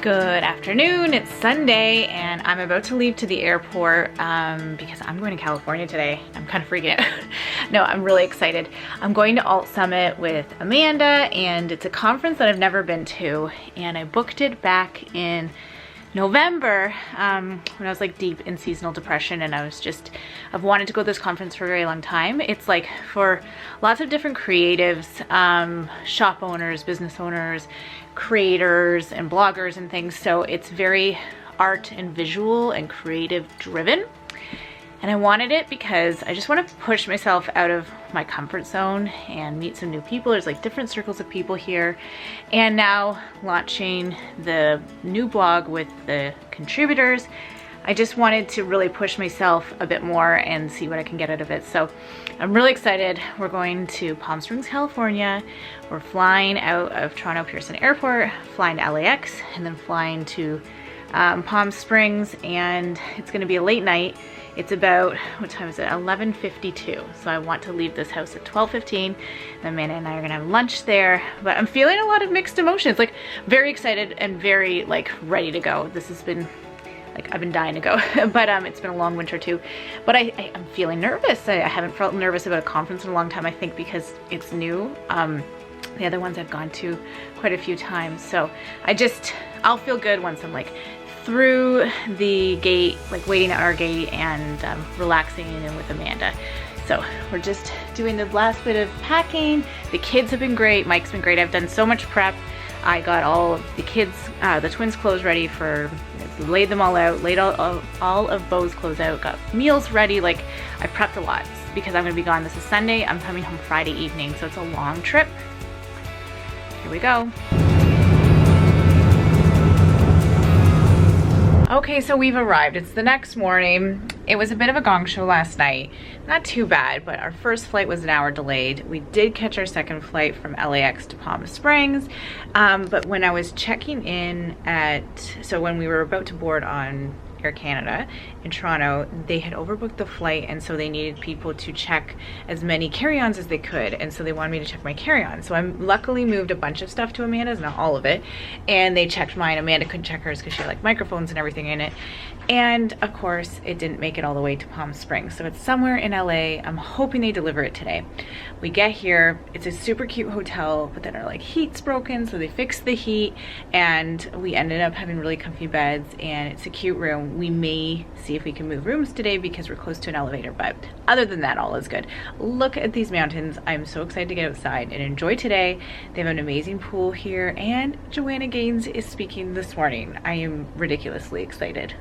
Good afternoon, it's Sunday and I'm about to leave to the airport because I'm going to California today. I'm kind of freaking out. No, I'm really excited. I'm going to Alt Summit with Amanda and it's a conference that I've never been to, and I booked it back in November when I was like deep in seasonal depression, and I've wanted to go to this conference for a very long time. It's like for lots of different creatives, shop owners, business owners, creators and bloggers and things. So it's very art and visual and creative driven. And I wanted it because I just want to push myself out of my comfort zone and meet some new people. There's like different circles of people here. And now launching the new blog with the contributors, I just wanted to really push myself a bit more and see what I can get out of it. So I'm really excited. We're going to Palm Springs, California. We're flying out of Toronto Pearson Airport, flying to LAX, and then flying to Palm Springs, and it's gonna be a late night. It's about, what time is it? 11:52. So I want to leave this house at 12:15. Amanda and I are gonna have lunch there, but I'm feeling a lot of mixed emotions, like very excited and very like ready to go. This has been, like I've been dying to go, but it's been a long winter too. But I'm feeling nervous. I haven't felt nervous about a conference in a long time, I think because it's new. The other ones I've gone to quite a few times. So I'll feel good once I'm like through the gate, like waiting at our gate and relaxing in with Amanda. So we're just doing the last bit of packing. The kids have been great. Mike's been great. I've done so much prep. I got all of the kids, the twins' clothes ready laid them all out, laid all of Bo's clothes out, got meals ready. Like I prepped a lot because I'm gonna be gone. This is Sunday. I'm coming home Friday evening, so it's a long trip. Here we go. Okay, so we've arrived. It's the next morning. It was a bit of a gong show last night. Not too bad, but our first flight was an hour delayed. We did catch our second flight from LAX to Palm Springs. But when I was checking in when we were about to board on Air Canada in Toronto, they had overbooked the flight, and so they needed people to check as many carry-ons as they could, and so they wanted me to check my carry-on. So I luckily moved a bunch of stuff to Amanda's, not all of it, and they checked mine. Amanda couldn't check hers because she had like microphones and everything in it. And of course it didn't make it all the way to Palm Springs, so it's somewhere in LA. I'm hoping they deliver it today. We get here, it's a super cute hotel, but then our like heat's broken, so they fixed the heat, and we ended up having really comfy beds, and it's a cute room. We may see if we can move rooms today because we're close to an elevator, but other than that, all is good. Look at these mountains. I'm so excited to get outside and enjoy today. They have an amazing pool here, and Joanna Gaines is speaking this morning. I am ridiculously excited.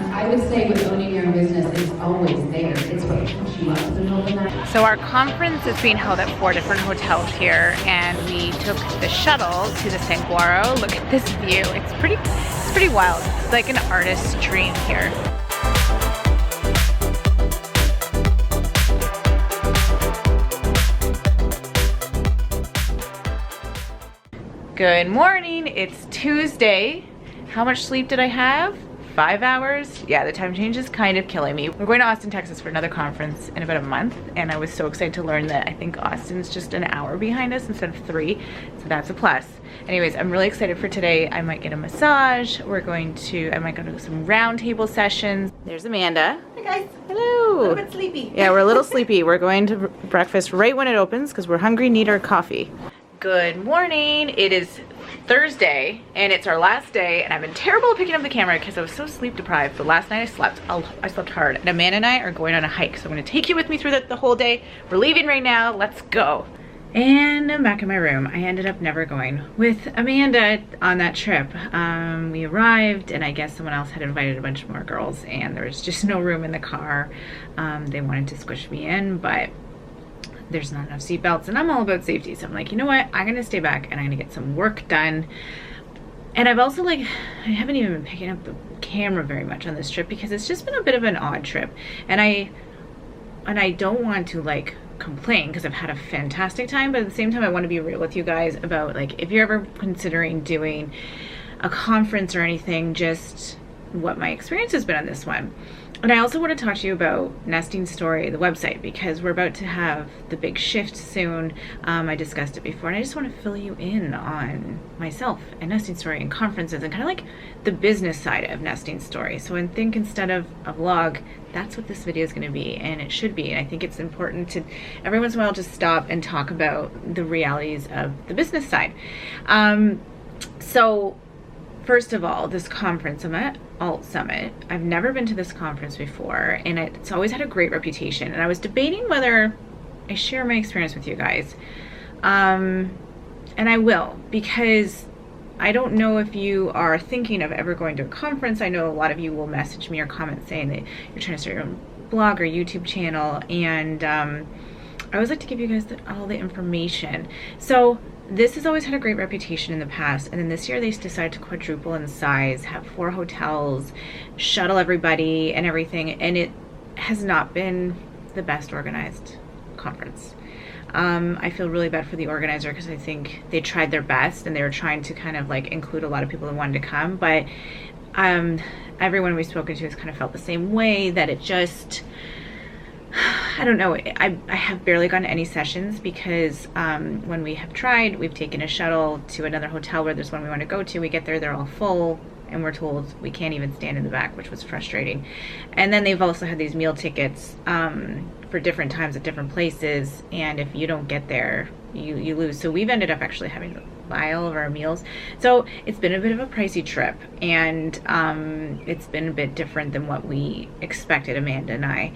I would say with owning your own business, it's always there. It's what keeps you up in the middle of the night. So our conference is being held at 4 different hotels here, and we took the shuttle to the Saguaro. Look at this view. It's pretty wild. It's like an artist's dream here. Good morning. It's Tuesday. How much sleep did I have? 5 hours? Yeah, the time change is kind of killing me. We're going to Austin, Texas for another conference in about a month, and I was so excited to learn that I think Austin's just an hour behind us instead of 3, so that's a plus. Anyways, I'm really excited for today. I might get a massage. I might go to some round table sessions. There's Amanda. Hi guys. Hello. A little bit sleepy. Yeah, we're a little sleepy. We're going to breakfast right when it opens because we're hungry, need our coffee. Good morning. It is Thursday and it's our last day, and I've been terrible at picking up the camera because I was so sleep deprived, but last night I slept hard, and Amanda and I are going on a hike, so I'm going to take you with me through the whole day. We're leaving right now. Let's go. And I'm back in my room. I ended up never going with Amanda on that trip. We arrived, and I guess someone else had invited a bunch more girls, and there was just no room in the car. They wanted to squish me in, but there's not enough seat belts, and I'm all about safety, so I'm like, you know what, I'm gonna stay back and I'm gonna get some work done. And I've also I haven't even been picking up the camera very much on this trip because it's just been a bit of an odd trip, and I don't want to like complain because I've had a fantastic time, but at the same time I want to be real with you guys about like, if you're ever considering doing a conference or anything, just what my experience has been on this one. And I also want to talk to you about Nesting Story, the website, because we're about to have the big shift soon. I discussed it before, and I just want to fill you in on myself and Nesting Story and conferences and kind of like the business side of Nesting Story. So I think instead of a vlog, that's what this video is going to be, and it should be. And I think it's important to every once in a while just stop and talk about the realities of the business side. So first of all, this conference, I'm at Alt Summit. I've never been to this conference before, and it's always had a great reputation. And I was debating whether I share my experience with you guys. And I will, because I don't know if you are thinking of ever going to a conference. I know a lot of you will message me or comment saying that you're trying to start your own blog or YouTube channel. And I always like to give you guys all the information. So this has always had a great reputation in the past, and then this year they decided to quadruple in size, have 4 hotels, shuttle everybody and everything, and it has not been the best organized conference. I feel really bad for the organizer because I think they tried their best and they were trying to kind of like include a lot of people that wanted to come, but everyone we've spoken to has kind of felt the same way, that it just, I don't know, I have barely gone to any sessions because when we have tried, we've taken a shuttle to another hotel where there's one we want to go to. We get there, they're all full, and we're told we can't even stand in the back, which was frustrating. And then they've also had these meal tickets for different times at different places, and if you don't get there, you lose. So we've ended up actually having to buy all of our meals. So it's been a bit of a pricey trip, and it's been a bit different than what we expected, Amanda and I.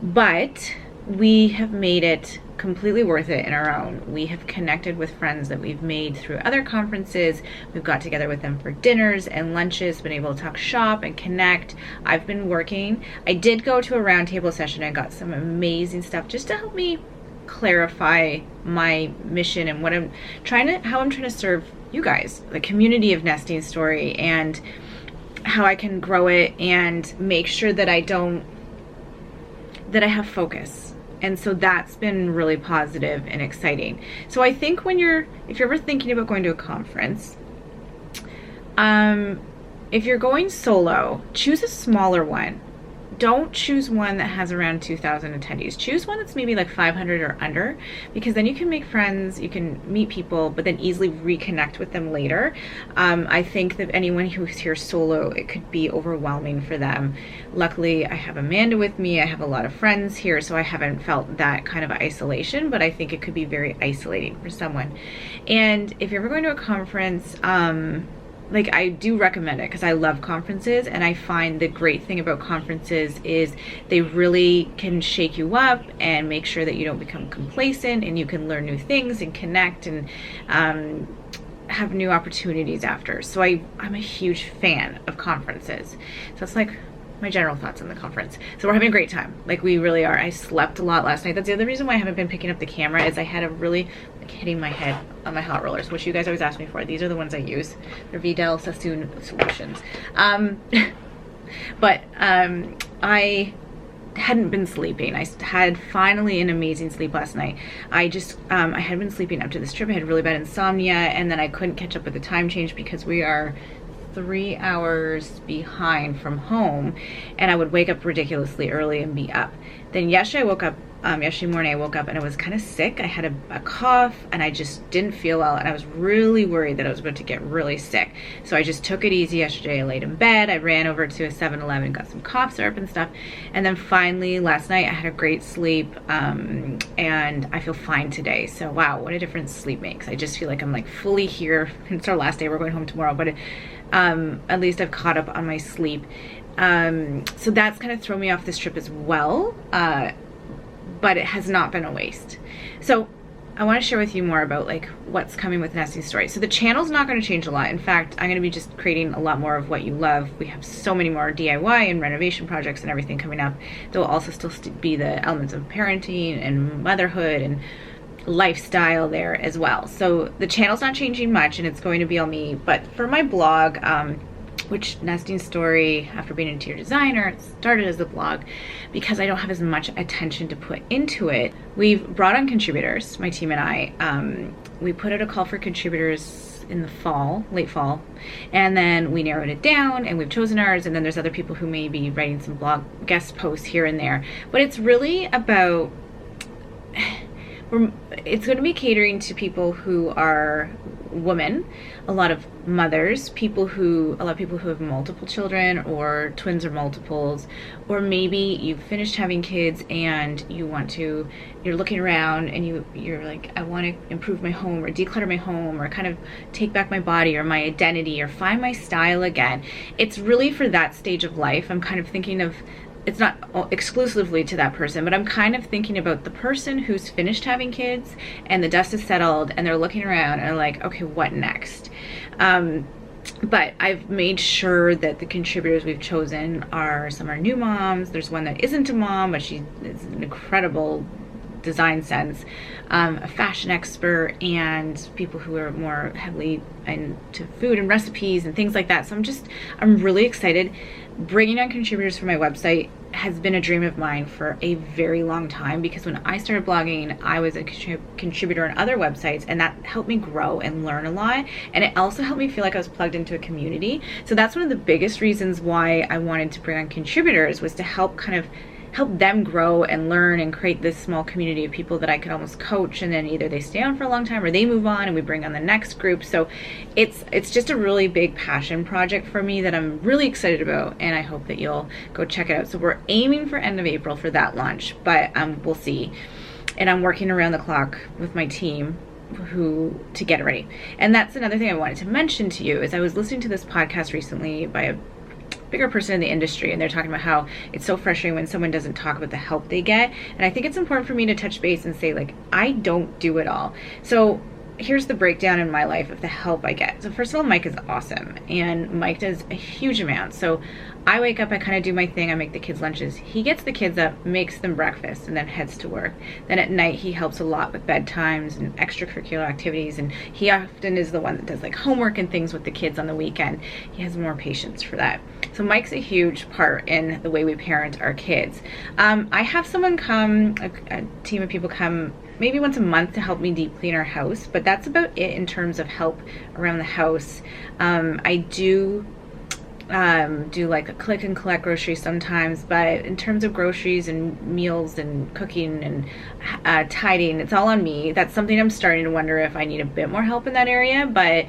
But we have made it completely worth it in our own. We have connected with friends that we've made through other conferences. We've got together with them for dinners and lunches, been able to talk shop and connect. I've been working. I did go to a roundtable session and got some amazing stuff just to help me clarify my mission and what how I'm trying to serve you guys, the community of Nesting Story, and how I can grow it and make sure that I have focus. And so that's been really positive and exciting. So I think if you're ever thinking about going to a conference, if you're going solo, choose a smaller one. Don't choose one that has around 2,000 attendees. Choose one that's maybe like 500 or under, because then you can make friends, you can meet people, but then easily reconnect with them later. I think that anyone who's here solo, it could be overwhelming for them. Luckily, I have Amanda with me. I have a lot of friends here, so I haven't felt that kind of isolation, but I think it could be very isolating for someone. And if you're ever going to a conference, like, I do recommend it because I love conferences, and I find the great thing about conferences is they really can shake you up and make sure that you don't become complacent, and you can learn new things and connect and have new opportunities after. So I'm a huge fan of conferences. So that's like my general thoughts on the conference. So we're having a great time. Like, we really are. I slept a lot last night. That's the other reason why I haven't been picking up the camera, is I had a really hitting my head on my hot rollers, which you guys always ask me for. These are the ones I use. They're Vidal Sassoon Solutions. But I hadn't been sleeping. I had finally an amazing sleep last night. I had been sleeping up to this trip. I had really bad insomnia, and then I couldn't catch up with the time change because we are 3 hours behind from home, and I would wake up ridiculously early and be up. Then yesterday morning I woke up and I was kind of sick. I had a cough, and I just didn't feel well, and I was really worried that I was about to get really sick. So I just took it easy yesterday. I laid in bed. I ran over to a 7-Eleven, got some cough syrup and stuff, and then finally last night I had a great sleep, and I feel fine today. So wow, what a difference sleep makes. I just feel like I'm like fully here. It's our last day. We're going home tomorrow, but at least I've caught up on my sleep. So that's kind of thrown me off this trip as well, but it has not been a waste. So I want to share with you more about like what's coming with Nesting Story. So the channel's not going to change a lot. In fact, I'm going to be just creating a lot more of what you love. We have so many more DIY and renovation projects and everything coming up. There will also still be the elements of parenting and motherhood and lifestyle there as well. So the channel's not changing much, and it's going to be all me. But for my blog, which Nesting Story, after being an interior designer, it started as a blog because I don't have as much attention to put into it. We've brought on contributors, my team and I. We put out a call for contributors in the fall, late fall, and then we narrowed it down and we've chosen ours, and then there's other people who may be writing some blog guest posts here and there. But it's really about, it's going to be catering to people who are women, a lot of mothers, a lot of people who have multiple children or twins or multiples, or maybe you've finished having kids and you're looking around and you're like, I want to improve my home or declutter my home or kind of take back my body or my identity or find my style again. It's really for that stage of life. I'm kind of thinking of, it's not exclusively to that person, but I'm kind of thinking about the person who's finished having kids and the dust is settled and they're looking around and they're like, okay, what next? But I've made sure that the contributors we've chosen some are new moms. There's one that isn't a mom, but she is an incredible design sense, a fashion expert, and people who are more heavily into food and recipes and things like that. So I'm really excited. Bringing on contributors for my website has been a dream of mine for a very long time, because when I started blogging, I was a contributor on other websites, and that helped me grow and learn a lot. And it also helped me feel like I was plugged into a community. So that's one of the biggest reasons why I wanted to bring on contributors, was to help them grow and learn and create this small community of people that I could almost coach, and then either they stay on for a long time or they move on and we bring on the next group. So it's just a really big passion project for me that I'm really excited about, and I hope that you'll go check it out. So we're aiming for end of April for that launch, but we'll see. And I'm working around the clock with my team to get it ready. And that's another thing I wanted to mention to you, is I was listening to this podcast recently by a bigger person in the industry, and they're talking about how it's so frustrating when someone doesn't talk about the help they get. And I think it's important for me to touch base and say, like, I don't do it all. So here's the breakdown in my life of the help I get. So first of all, Mike is awesome, and Mike does a huge amount. So I wake up, I kind of do my thing, I make the kids lunches. He gets the kids up, makes them breakfast, and then heads to work. Then at night, he helps a lot with bedtimes and extracurricular activities, and he often is the one that does like homework and things with the kids on the weekend. He has more patience for that. So Mike's a huge part in the way we parent our kids. I have someone come, a team of people come maybe once a month to help me deep clean our house, but that's about it in terms of help around the house. I do like a click and collect groceries sometimes, but in terms of groceries and meals and cooking and tidying, it's all on me. That's something I'm starting to wonder if I need a bit more help in that area, but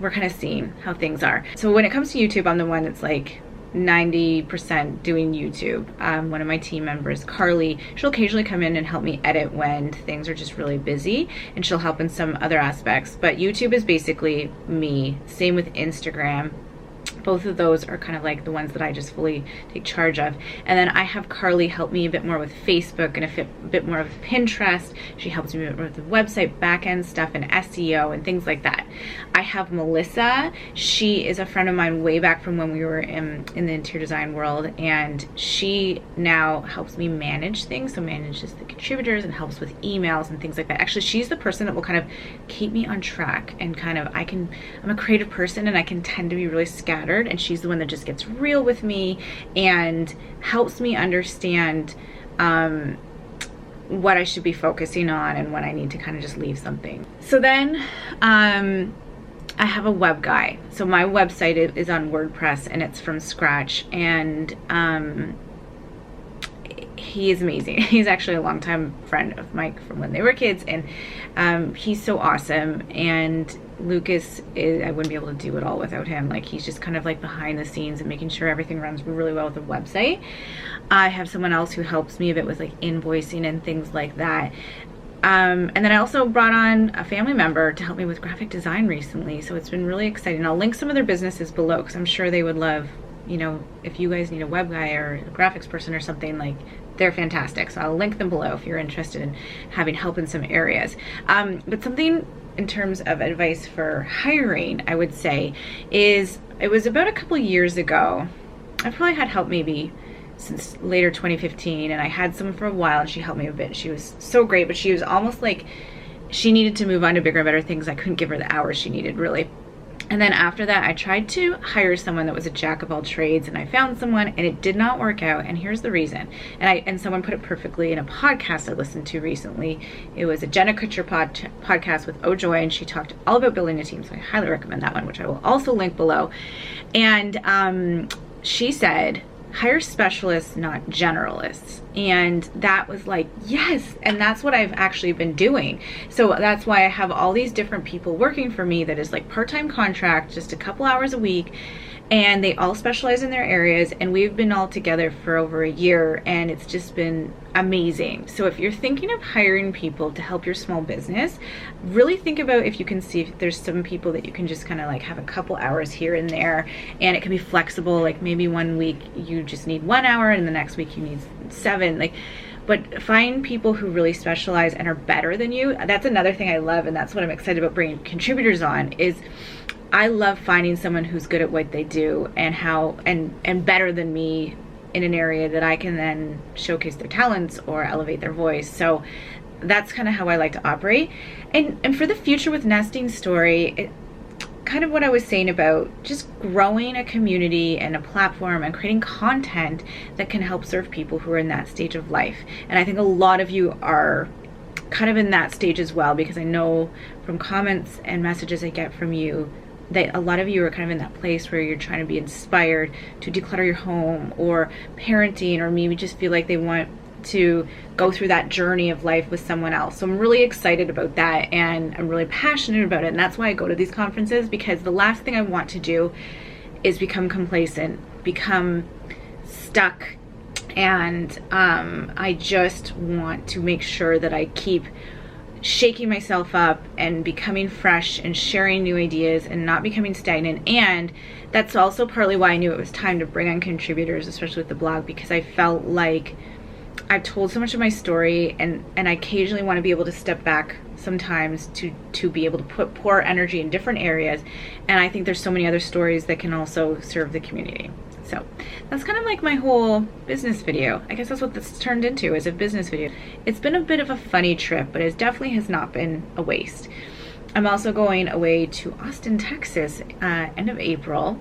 we're kind of seeing how things are. So when it comes to YouTube, I'm the one that's like 90% doing YouTube. One of my team members, Carly, she'll occasionally come in and help me edit when things are just really busy, and she'll help in some other aspects. But YouTube is basically me. Same with Instagram. Both of those are kind of like the ones that I just fully take charge of. And then I have Carly help me a bit more with Facebook and a bit more of Pinterest. She helps me with the website back-end stuff and SEO and things like that. I have Melissa. She is a friend of mine way back from when we were in the interior design world, and she now helps me manage things. So manages the contributors and helps with emails and things like that. Actually, she's the person that will kind of keep me on track, and kind of I'm a creative person and I can tend to be really scattered, and she's the one that just gets real with me and helps me understand what I should be focusing on and when I need to kind of just leave something. So then I have a web guy. So my website is on WordPress and it's from scratch, and he is amazing. He's actually a longtime friend of Mike from when they were kids, and he's so awesome. And Lucas I wouldn't be able to do it all without him. Like, he's just kind of like behind the scenes and making sure everything runs really well with the website. I have someone else who helps me a bit with like invoicing and things like that. And then I also brought on a family member to help me with graphic design recently. So it's been really exciting. I'll link some of their businesses below, because I'm sure they would love, you know, if you guys need a web guy or a graphics person or something, like, they're fantastic. So I'll link them below if you're interested in having help in some areas. But something in terms of advice for hiring, I would say, is it was about a couple years ago. I've probably had help maybe since later 2015, and I had someone for a while, and she helped me a bit. She was so great, but she was almost like she needed to move on to bigger and better things. I couldn't give her the hours she needed, really. And then after that, I tried to hire someone that was a jack of all trades, and I found someone and it did not work out. And here's the reason. And someone put it perfectly in a podcast I listened to recently. It was a Jenna Kutcher podcast with Ojoy, and she talked all about building a team. So I highly recommend that one, which I will also link below. And she said, hire specialists, not generalists. And that was like, yes. And that's what I've actually been doing. So that's why I have all these different people working for me that is like part-time contract, just a couple hours a week. And they all specialize in their areas, and we've been all together for over a year, and it's just been amazing. So if you're thinking of hiring people to help your small business, really think about if you can see if there's some people that you can just kind of like have a couple hours here and there, and it can be flexible. Like maybe one week you just need 1 hour and the next week you need 7. But find people who really specialize and are better than you. That's another thing I love, and that's what I'm excited about bringing contributors on is I love finding someone who's good at what they do and better than me in an area that I can then showcase their talents or elevate their voice. So that's kind of how I like to operate. And for the future with Nesting Story, kind of what I was saying about just growing a community and a platform and creating content that can help serve people who are in that stage of life. And I think a lot of you are kind of in that stage as well, because I know from comments and messages I get from you that a lot of you are kind of in that place where you're trying to be inspired to declutter your home, or parenting, or maybe just feel like they want to go through that journey of life with someone else. So I'm really excited about that, and I'm really passionate about it. And that's why I go to these conferences, because the last thing I want to do is become complacent, become stuck. And I just want to make sure that I keep shaking myself up and becoming fresh and sharing new ideas and not becoming stagnant. And that's also partly why I knew it was time to bring on contributors, especially with the blog, because I felt like I've told so much of my story, and I occasionally want to be able to step back sometimes to be able to pour energy in different areas. And I think there's so many other stories that can also serve the community. So that's kind of like my whole business video. I guess that's what this turned into, is a business video. It's been a bit of a funny trip, but it definitely has not been a waste. I'm also going away to Austin, Texas, end of April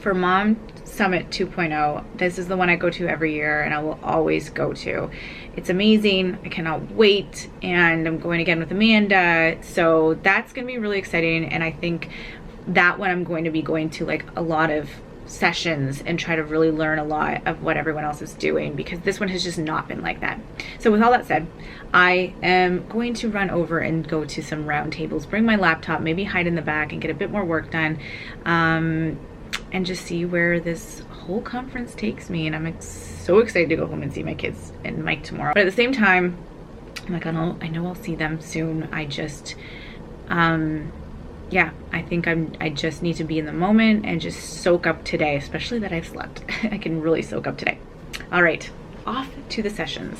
for Mom Summit 2.0. This is the one I go to every year, and I will always go to. It's amazing. I cannot wait. And I'm going again with Amanda. So that's going to be really exciting. And I think that one I'm going to be going to like a lot of sessions and try to really learn a lot of what everyone else is doing, because this one has just not been like that. So with all that said, I am going to run over and go to some roundtables, bring my laptop, maybe hide in the back and get a bit more work done, and just see where this whole conference takes me. And I'm so excited to go home and see my kids and Mike tomorrow. But at the same time, I'm like, I know I'll see them soon. I just yeah, I think I just need to be in the moment and just soak up today, especially that I've slept. I can really soak up today. All right, off to the sessions.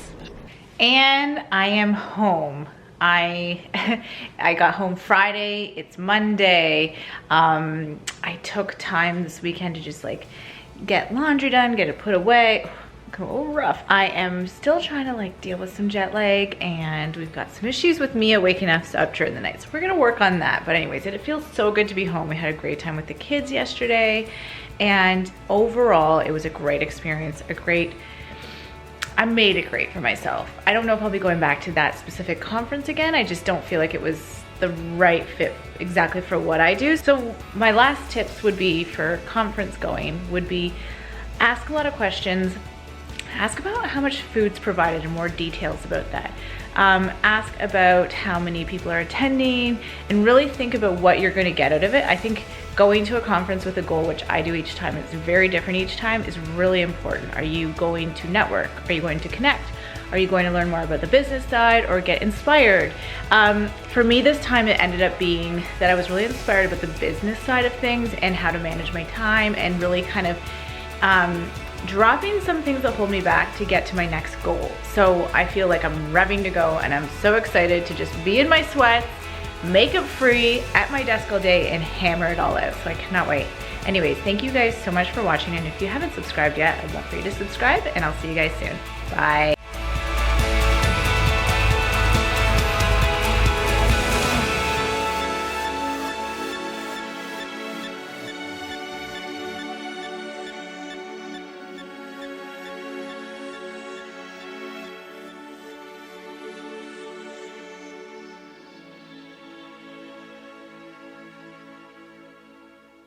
And I am home. I got home Friday, it's Monday. I took time this weekend to just like get laundry done, get it put away. A little rough. I am still trying to like deal with some jet lag, and we've got some issues with Mia waking us up during the night, so we're gonna work on that. But anyways, it feels so good to be home. We had a great time with the kids yesterday, and overall it was a great experience. I made it great for myself. I don't know if I'll be going back to that specific conference again. I just don't feel like it was the right fit exactly for what I do. So my last tips would be for conference going would be ask a lot of questions. Ask about how much food's provided and more details about that. Ask about how many people are attending, and really think about what you're going to get out of it. I think going to a conference with a goal, which I do each time, it's very different each time, is really important. Are you going to network? Are you going to connect? Are you going to learn more about the business side or get inspired? For me this time, it ended up being that I was really inspired about the business side of things and how to manage my time, and really kind of dropping some things that hold me back to get to my next goal. So I feel like I'm revving to go, and I'm so excited to just be in my sweats, makeup free, at my desk all day, and hammer it all out. So I cannot wait. Anyways, thank you guys so much for watching, and if you haven't subscribed yet, I'd love for you to subscribe, and I'll see you guys soon. Bye.